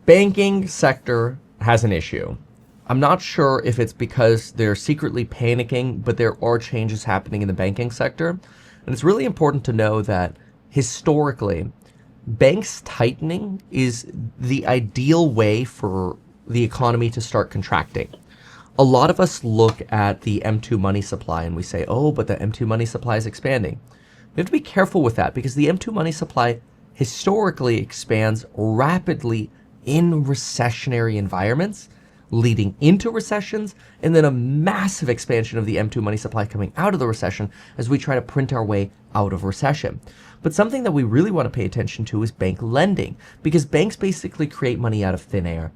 Banking sector has an issue. I'm not sure if it's because they're secretly panicking, but there are changes happening in the banking sector. And it's really important to know that historically, banks tightening is the ideal way for the economy to start contracting. A lot of us look at the M2 money supply and we say, oh, but the M2 money supply is expanding. We have to be careful with that because the M2 money supply historically expands rapidly in recessionary environments, leading into recessions, and then a massive expansion of the M2 money supply coming out of the recession as we try to print our way out of recession. But something that we really want to pay attention to is bank lending, because banks basically create money out of thin air.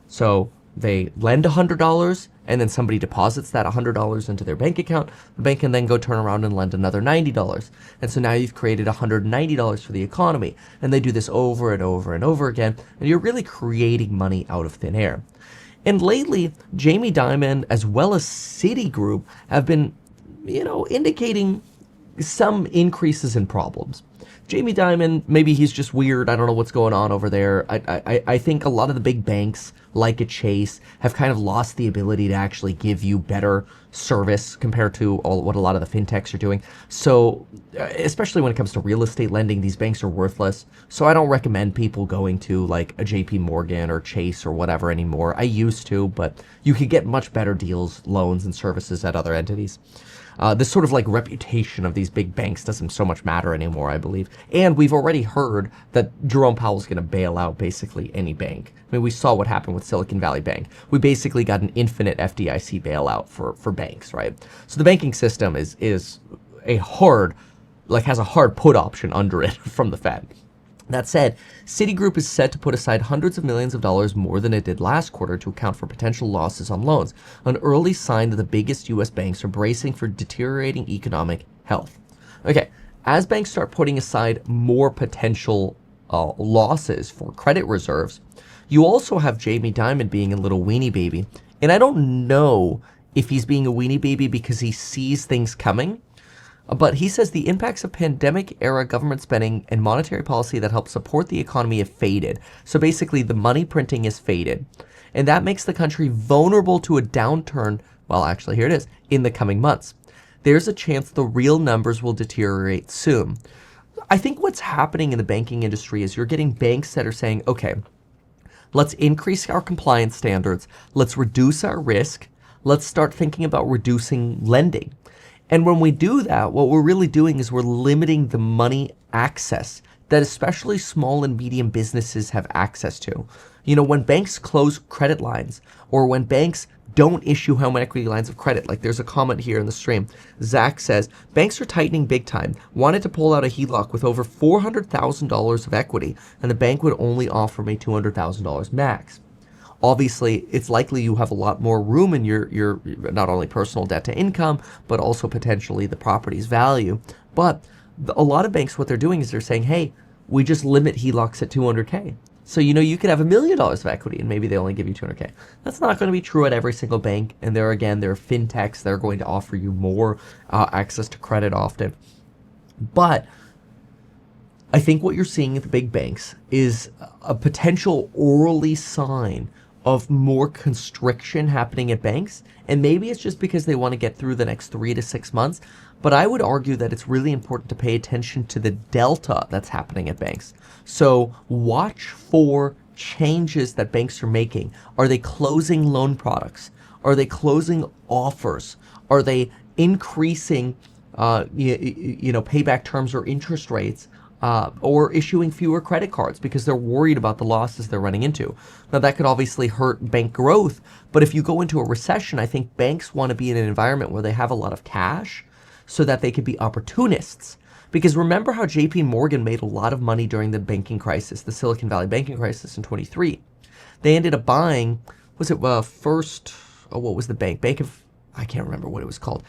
So they lend $100 and then somebody deposits that $100 into their bank account. The bank can then go turn around and lend another $90. And so now you've created $190 for the economy. And they do this over and over and over again. And you're really creating money out of thin air. And lately, Jamie Dimon as well as Citigroup have been, indicating some increases in problems. Jamie Dimon, maybe he's just weird. I don't know what's going on over there. I think a lot of the big banks, like a Chase, have kind of lost the ability to actually give you better service compared to what a lot of the fintechs are doing. So, especially when it comes to real estate lending, these banks are worthless. So I don't recommend people going to like a JP Morgan or Chase or whatever anymore. I used to, but you could get much better deals, loans, and services at other entities. This sort of like reputation of these big banks doesn't so much matter anymore, I believe. And we've already heard that Jerome Powell's going to bail out basically any bank. I mean, we saw what happened with Silicon Valley Bank. We basically got an infinite FDIC bailout for banks, right? So the banking system is a hard, has a hard put option under it from the Fed. That said, Citigroup is set to put aside hundreds of millions of dollars more than it did last quarter to account for potential losses on loans, an early sign that the biggest U.S. banks are bracing for deteriorating economic health. Okay, as banks start putting aside more potential losses for credit reserves, you also have Jamie Dimon being a little weenie baby. And I don't know if he's being a weenie baby because he sees things coming, but he says the impacts of pandemic-era government spending and monetary policy that help support the economy have faded. So basically, the money printing is faded. And that makes the country vulnerable to a downturn, well, actually, here it is, in the coming months. There's a chance the real numbers will deteriorate soon. I think what's happening in the banking industry is you're getting banks that are saying, okay, let's increase our compliance standards, let's reduce our risk, let's start thinking about reducing lending. And when we do that, what we're really doing is we're limiting the money access that especially small and medium businesses have access to. When banks close credit lines or when banks don't issue home equity lines of credit, like there's a comment here in the stream. Zach says, banks are tightening big time. Wanted to pull out a HELOC with over $400,000 of equity, and the bank would only offer me $200,000 max. Obviously, it's likely you have a lot more room in your not only personal debt to income, but also potentially the property's value. But a lot of banks, what they're doing is they're saying, hey, we just limit HELOCs at $200K. So, you could have $1 million of equity and maybe they only give you $200K. That's not going to be true at every single bank. And there are fintechs that are going to offer you more access to credit often. But I think what you're seeing at the big banks is a potential early sign of more constriction happening at banks. And maybe it's just because they want to get through the next 3 to 6 months. But I would argue that it's really important to pay attention to the delta that's happening at banks. So watch for changes that banks are making. Are they closing loan products? Are they closing offers? Are they increasing payback terms or interest rates? Or issuing fewer credit cards because they're worried about the losses they're running into. Now, that could obviously hurt bank growth, but if you go into a recession, I think banks want to be in an environment where they have a lot of cash so that they could be opportunists. Because remember how JP Morgan made a lot of money during the banking crisis, the Silicon Valley banking crisis in 23. They ended up buying, what was the bank? I can't remember what it was called.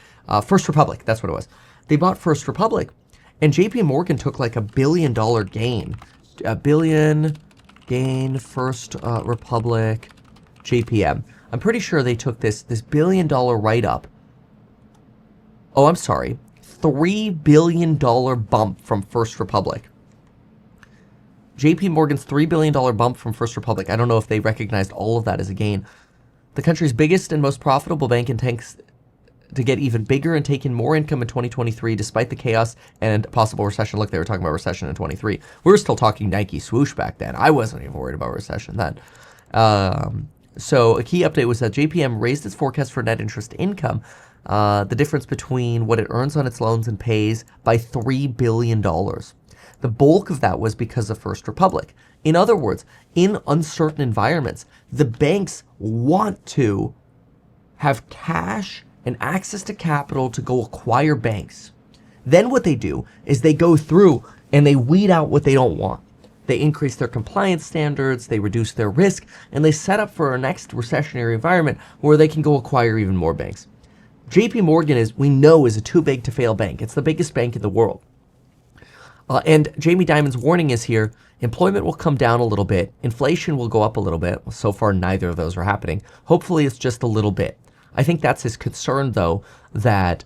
First Republic, that's what it was. They bought First Republic. And JP Morgan took like $1 billion gain. $1 billion gain, First Republic, JPM. I'm pretty sure they took this $1 billion write-up. Oh, I'm sorry. $3 billion bump from First Republic. JP Morgan's $3 billion bump from First Republic, I don't know if they recognized all of that as a gain. The country's biggest and most profitable bank intends to get even bigger and take in more income in 2023 despite the chaos and possible recession. Look, they were talking about recession in 23. We were still talking Nike swoosh back then. I wasn't even worried about recession then. So a key update was that JPM raised its forecast for net interest income, the difference between what it earns on its loans and pays, by $3 billion. The bulk of that was because of First Republic. In other words, in uncertain environments, the banks want to have cash and access to capital to go acquire banks. Then what they do is they go through and they weed out what they don't want. They increase their compliance standards, they reduce their risk, and they set up for a next recessionary environment where they can go acquire even more banks. JP Morgan we know, is a too big to fail bank. It's the biggest bank in the world. And Jamie Dimon's warning is here: employment will come down a little bit, inflation will go up a little bit. Well, so far, neither of those are happening. Hopefully, it's just a little bit. I think that's his concern, though, that,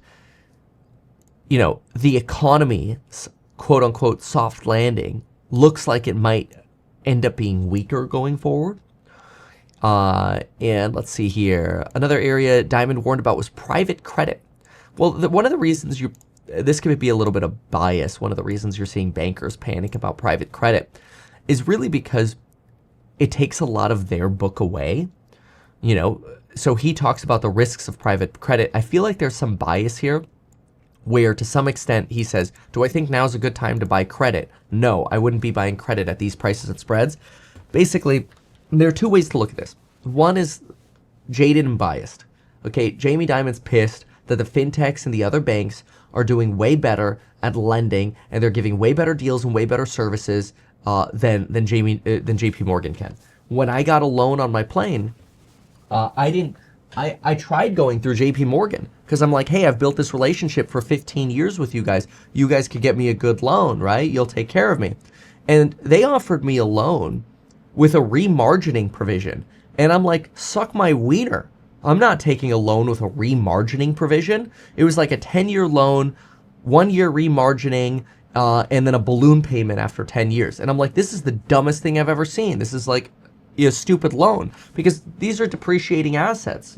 the economy's quote unquote soft landing looks like it might end up being weaker going forward. And let's see here. Another area Dimon warned about was private credit. Well, one of the reasons this could be a little bit of bias. One of the reasons you're seeing bankers panic about private credit is really because it takes a lot of their book away. So he talks about the risks of private credit. I feel like there's some bias here where to some extent he says, do I think now's a good time to buy credit? No, I wouldn't be buying credit at these prices and spreads. Basically, there are two ways to look at this. One is jaded and biased. Okay, Jamie Dimon's pissed that the fintechs and the other banks are doing way better at lending, and they're giving way better deals and way better services than JP Morgan can. When I got a loan on my plane, I tried going through JP Morgan because I'm like, hey, I've built this relationship for 15 years with you guys. You guys could get me a good loan, right? You'll take care of me. And they offered me a loan with a remargining provision. And I'm like, suck my wiener. I'm not taking a loan with a remargining provision. It was like a 10-year loan, 1 year remargining, and then a balloon payment after 10 years. And I'm like, this is the dumbest thing I've ever seen. This is like a stupid loan because these are depreciating assets,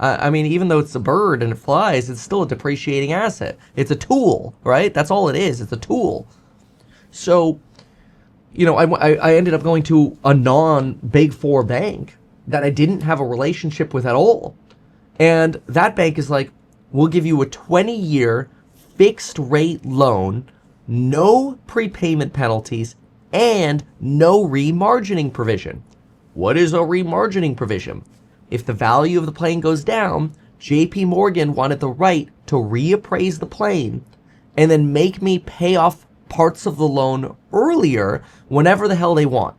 I mean, even though it's a bird and it flies, it's still a depreciating asset. It's a tool, right? That's all it is. It's a tool. So, I ended up going to a non-Big Four bank that I didn't have a relationship with at all. And that bank is like, we'll give you a 20-year fixed rate loan, no prepayment penalties, and no remargining provision. What is a remargining provision? If the value of the plane goes down, JP Morgan wanted the right to reappraise the plane and then make me pay off parts of the loan earlier whenever the hell they want.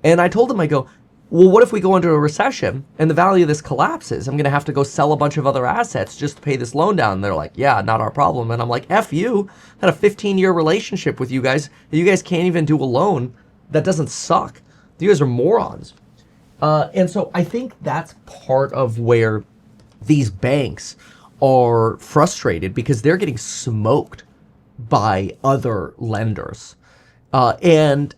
And I told them, I go, well, what if we go into a recession and the value of this collapses? I'm going to have to go sell a bunch of other assets just to pay this loan down. And they're like, yeah, not our problem. And I'm like, F you. I had a 15-year relationship with you guys. And you guys can't even do a loan that doesn't suck. You guys are morons. And so I think that's part of where these banks are frustrated because they're getting smoked by other lenders. And,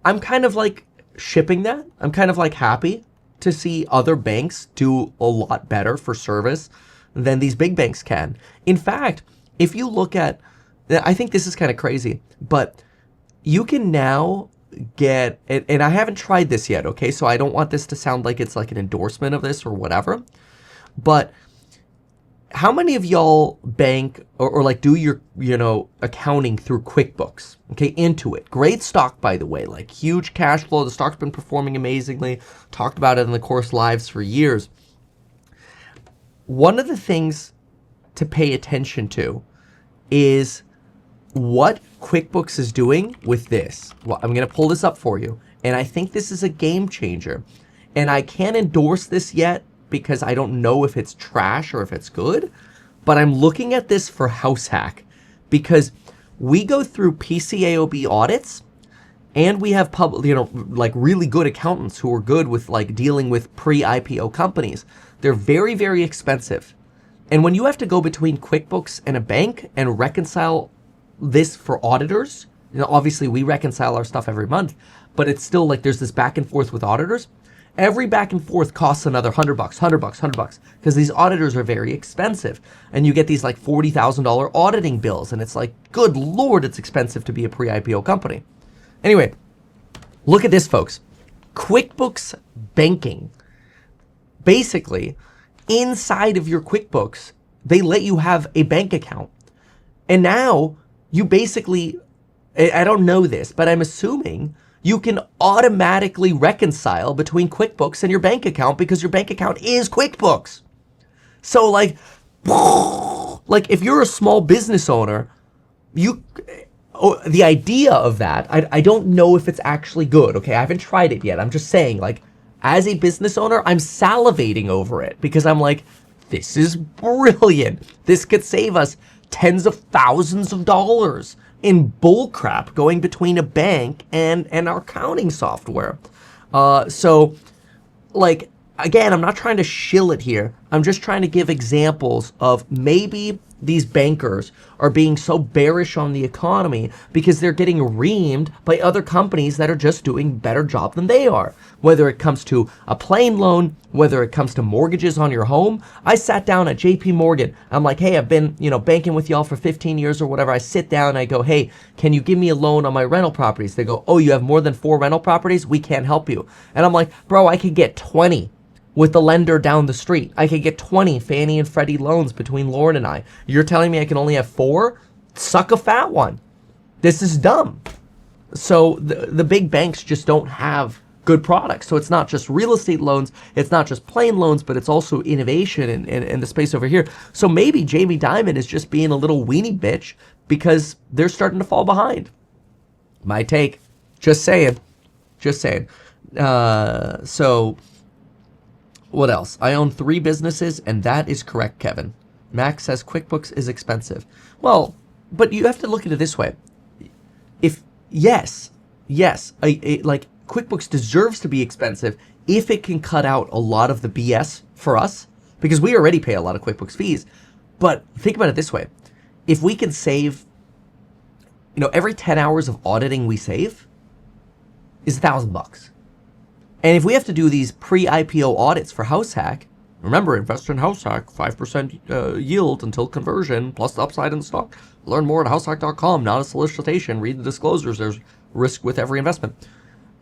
I'm kind of like shipping that. I'm kind of like happy to see other banks do a lot better for service than these big banks can. In fact, if you look at, I think this is kind of crazy, but you can now get, and I haven't tried this yet, okay? So I don't want this to sound like it's like an endorsement of this or whatever, but how many of y'all bank or like do your, accounting through QuickBooks, okay, Intuit? Great stock, by the way, like huge cash flow. The stock's been performing amazingly. Talked about it in the course lives for years. One of the things to pay attention to is what QuickBooks is doing with this. Well, I'm going to pull this up for you. And I think this is a game changer. And I can't endorse this yet because I don't know if it's trash or if it's good, but I'm looking at this for house hack because we go through PCAOB audits and we have like really good accountants who are good with like dealing with pre-IPO companies. They're very, very expensive. And when you have to go between QuickBooks and a bank and reconcile this for auditors, obviously we reconcile our stuff every month, but it's still like there's this back and forth with auditors. Every back and forth costs another $100, $100, because these auditors are very expensive. And you get these like $40,000 auditing bills. And it's like, good Lord, it's expensive to be a pre-IPO company. Anyway, look at this, folks. QuickBooks Banking. Basically, inside of your QuickBooks, they let you have a bank account. And now you basically, I don't know this, but I'm assuming you can automatically reconcile between QuickBooks and your bank account because your bank account is QuickBooks. So like if you're a small business owner, the idea of that, I don't know if it's actually good. Okay, I haven't tried it yet. I'm just saying, like, as a business owner, I'm salivating over it because I'm like, this is brilliant. This could save us tens of thousands of dollars in bullcrap going between a bank and our accounting software. So, like, again, I'm not trying to shill it here. I'm just trying to give examples of maybe these bankers are being so bearish on the economy because they're getting reamed by other companies that are just doing a better job than they are. Whether it comes to a plain loan, whether it comes to mortgages on your home. I sat down at JP Morgan. I'm like, hey, I've been, banking with y'all for 15 years or whatever. I sit down and I go, hey, can you give me a loan on my rental properties? They go, oh, you have more than 4 rental properties? We can't help you. And I'm like, bro, I could get 20 with the lender down the street. I could get 20 Fannie and Freddie loans between Lauren and I. You're telling me I can only have 4? Suck a fat one. This is dumb. So the big banks just don't have good products. So it's not just real estate loans, it's not just plain loans, but it's also innovation in the space over here. So maybe Jamie Dimon is just being a little weenie bitch because they're starting to fall behind. My take. Just saying. So what else? I own 3 businesses, and that is correct, Kevin. Max says QuickBooks is expensive. Well, but you have to look at it this way. If yes, like QuickBooks deserves to be expensive if it can cut out a lot of the BS for us, because we already pay a lot of QuickBooks fees. But think about it this way. If we can save, every 10 hours of auditing we save is $1,000. And if we have to do these pre-IPO audits for HouseHack, remember, invest in HouseHack, 5% yield until conversion, plus the upside in the stock. Learn more at househack.com, not a solicitation. Read the disclosures. There's risk with every investment.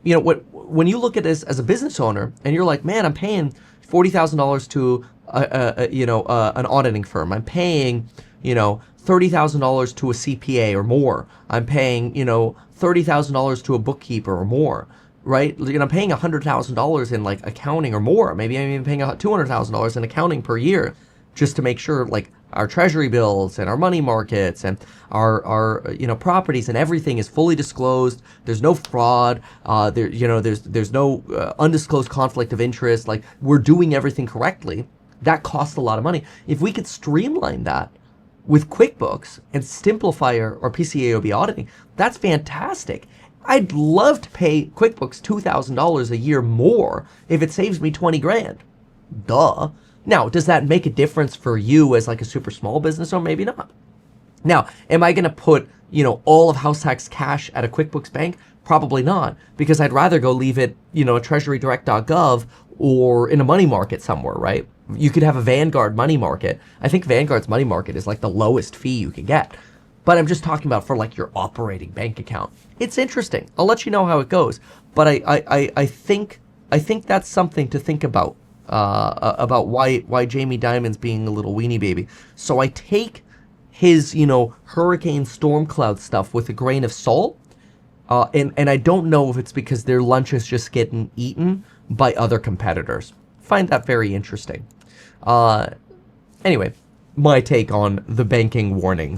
When you look at this as a business owner and you're like, man, I'm paying $40,000 to an auditing firm. I'm paying, $30,000 to a CPA or more. I'm paying, $30,000 to a bookkeeper or more. Right? I'm paying $100,000 in like accounting or more. Maybe I'm even paying $200,000 in accounting per year just to make sure like our treasury bills and our money markets and our properties and everything is fully disclosed. There's no fraud. There's no undisclosed conflict of interest. Like, we're doing everything correctly. That costs a lot of money. If we could streamline that with QuickBooks and simplify our PCAOB auditing, that's fantastic. I'd love to pay QuickBooks $2,000 a year more if it saves me 20 grand. Duh. Now, does that make a difference for you as like a super small business or maybe not? Now, am I going to put, all of HouseHack's cash at a QuickBooks bank? Probably not, because I'd rather go leave it, at treasurydirect.gov or in a money market somewhere, right? You could have a Vanguard money market. I think Vanguard's money market is like the lowest fee you can get. But I'm just talking about for like your operating bank account. It's interesting. I'll let you know how it goes. But I think that's something to think about why Jamie Dimon's being a little weenie baby. So I take his hurricane storm cloud stuff with a grain of salt. And I don't know if it's because their lunch is just getting eaten by other competitors. Find that very interesting. Anyway, my take on the banking warnings.